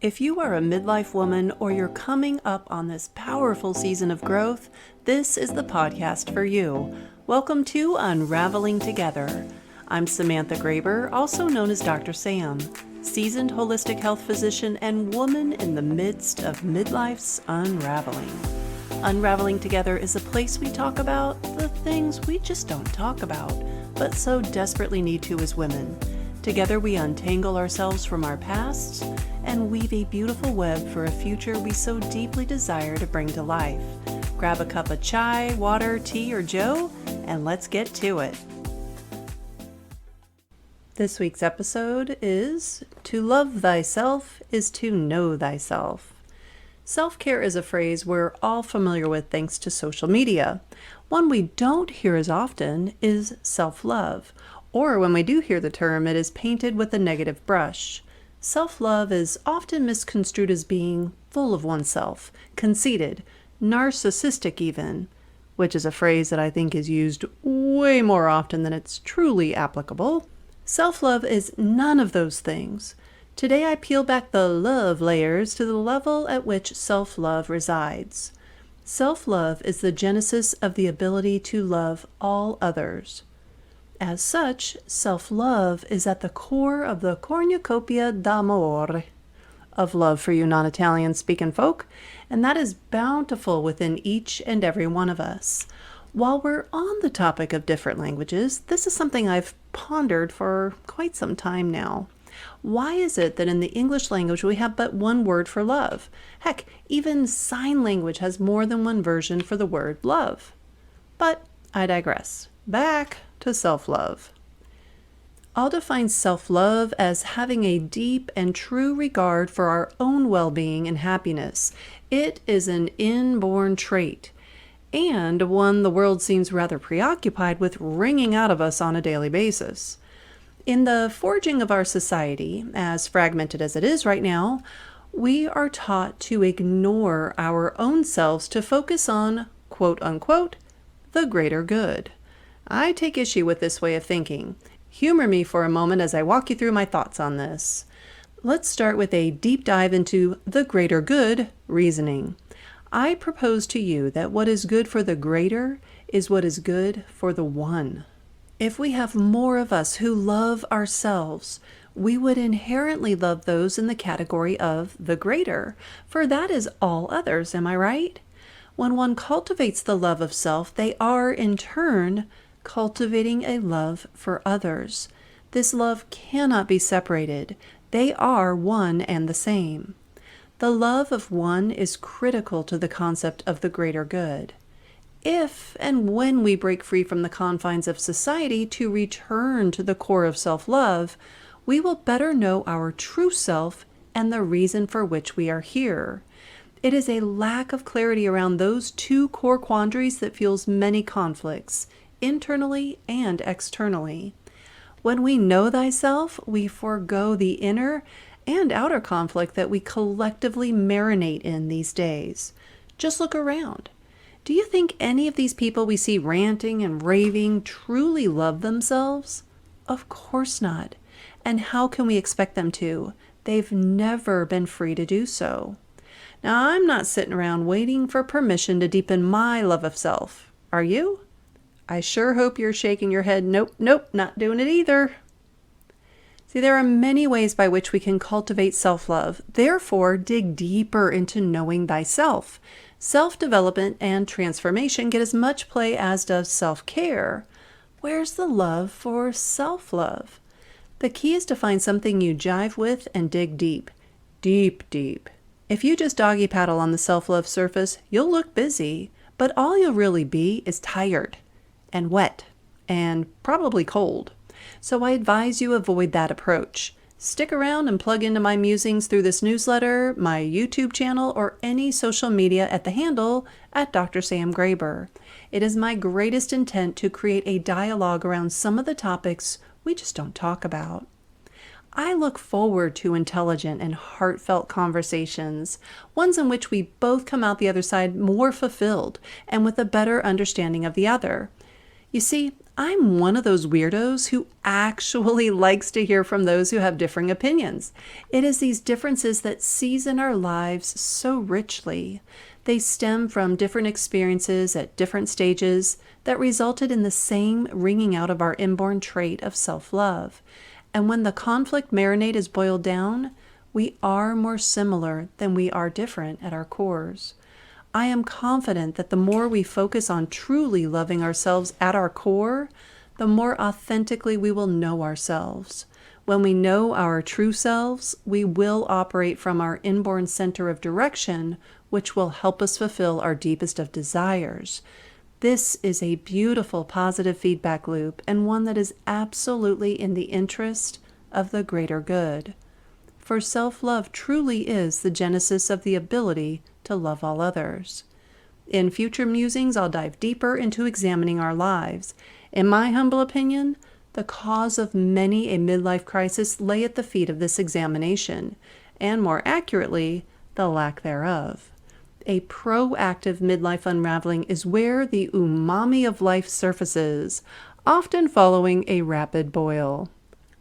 If you are a midlife woman or you're coming up on this powerful season of growth, this is the podcast for you. Welcome to Unraveling Together. I'm Samantha Graber, also known as Dr. Sam, seasoned holistic health physician and woman in the midst of midlife's unraveling. Unraveling Together is a place we talk about the things we just don't talk about, but so desperately need to as women. Together we untangle ourselves from our pasts and weave a beautiful web for a future we so deeply desire to bring to life. Grab a cup of chai, water, tea, or joe, and let's get to it. This week's episode is To Love Thyself is to Know Thyself. Self-care is a phrase we're all familiar with thanks to social media. One we don't hear as often is self-love, or when we do hear the term, it is painted with a negative brush. Self-love is often misconstrued as being full of oneself, conceited, narcissistic even, which is a phrase that I think is used way more often than it's truly applicable. Self-love is none of those things. Today I peel back the love layers to the level at which self-love resides. Self-love is the genesis of the ability to love all others. As such, self-love is at the core of the cornucopia d'amore, of love for you non-Italian speaking folk, and that is bountiful within each and every one of us. While we're on the topic of different languages, this is something I've pondered for quite some time now. Why is it that in the English language we have but one word for love? Heck, even sign language has more than one version for the word love. But I digress. Back to self-love. I'll define self-love as having a deep and true regard for our own well-being and happiness. It is an inborn trait, and one the world seems rather preoccupied with wringing out of us on a daily basis. In the forging of our society, as fragmented as it is right now, we are taught to ignore our own selves to focus on, quote-unquote, the greater good. I take issue with this way of thinking. Humor me for a moment as I walk you through my thoughts on this. Let's start with a deep dive into the greater good reasoning. I propose to you that what is good for the greater is what is good for the one. If we have more of us who love ourselves, we would inherently love those in the category of the greater, for that is all others, am I right? When one cultivates the love of self, they are, in turn, cultivating a love for others. This love cannot be separated. They are one and the same. The love of one is critical to the concept of the greater good. If and when we break free from the confines of society to return to the core of self-love, we will better know our true self and the reason for which we are here. It is a lack of clarity around those two core quandaries that fuels many conflicts, internally and externally. When we know thyself, we forego the inner and outer conflict that we collectively marinate in these days. Just look around. Do you think any of these people we see ranting and raving truly love themselves? Of course not. And how can we expect them to? They've never been free to do so. Now, I'm not sitting around waiting for permission to deepen my love of self. Are you? I sure hope you're shaking your head, nope, not doing it either. See, there are many ways by which we can cultivate self-love. Therefore, dig deeper into knowing thyself. Self-development and transformation get as much play as does self-care. Where's the love for self-love? The key is to find something you jive with and dig deep. Deep. If you just doggy paddle on the self-love surface, you'll look busy, but all you'll really be is tired and wet and probably cold. So I advise you avoid that approach. Stick around and plug into my musings through this newsletter, my YouTube channel, or any social media at the handle at Dr. Sam Graber. It is my greatest intent to create a dialogue around some of the topics we just don't talk about. I look forward to intelligent and heartfelt conversations, ones in which we both come out the other side more fulfilled and with a better understanding of the other. You see, I'm one of those weirdos who actually likes to hear from those who have differing opinions. It is these differences that season our lives so richly. They stem from different experiences at different stages that resulted in the same ringing out of our inborn trait of self-love. And when the conflict marinade is boiled down, we are more similar than we are different at our cores. I am confident that the more we focus on truly loving ourselves at our core, the more authentically we will know ourselves. When we know our true selves, we will operate from our inborn center of direction, which will help us fulfill our deepest of desires. This is a beautiful positive feedback loop, and one that is absolutely in the interest of the greater good. For self-love truly is the genesis of the ability to love all others. In future musings, I'll dive deeper into examining our lives. In my humble opinion, the cause of many a midlife crisis lay at the feet of this examination, and more accurately, the lack thereof. A proactive midlife unraveling is where the umami of life surfaces, often following a rapid boil.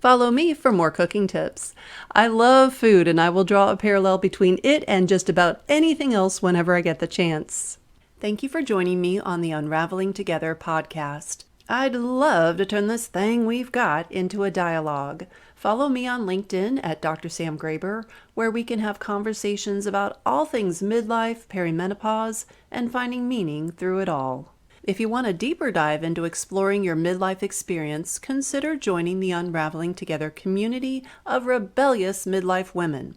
Follow me for more cooking tips. I love food, and I will draw a parallel between it and just about anything else whenever I get the chance. Thank you for joining me on the Unraveling Together podcast. I'd love to turn this thing we've got into a dialogue. Follow me on LinkedIn at Dr. Sam Graber, where we can have conversations about all things midlife, perimenopause, and finding meaning through it all. If you want a deeper dive into exploring your midlife experience, consider joining the Unraveling Together community of rebellious midlife women.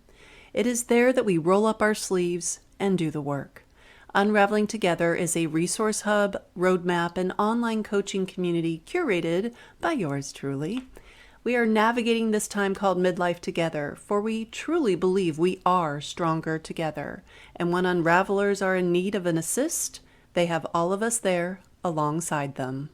It is there that we roll up our sleeves and do the work. Unraveling Together is a resource hub, roadmap, and online coaching community curated by yours truly. We are navigating this time called midlife together, for we truly believe we are stronger together. And when unravelers are in need of an assist, they have all of us there alongside them.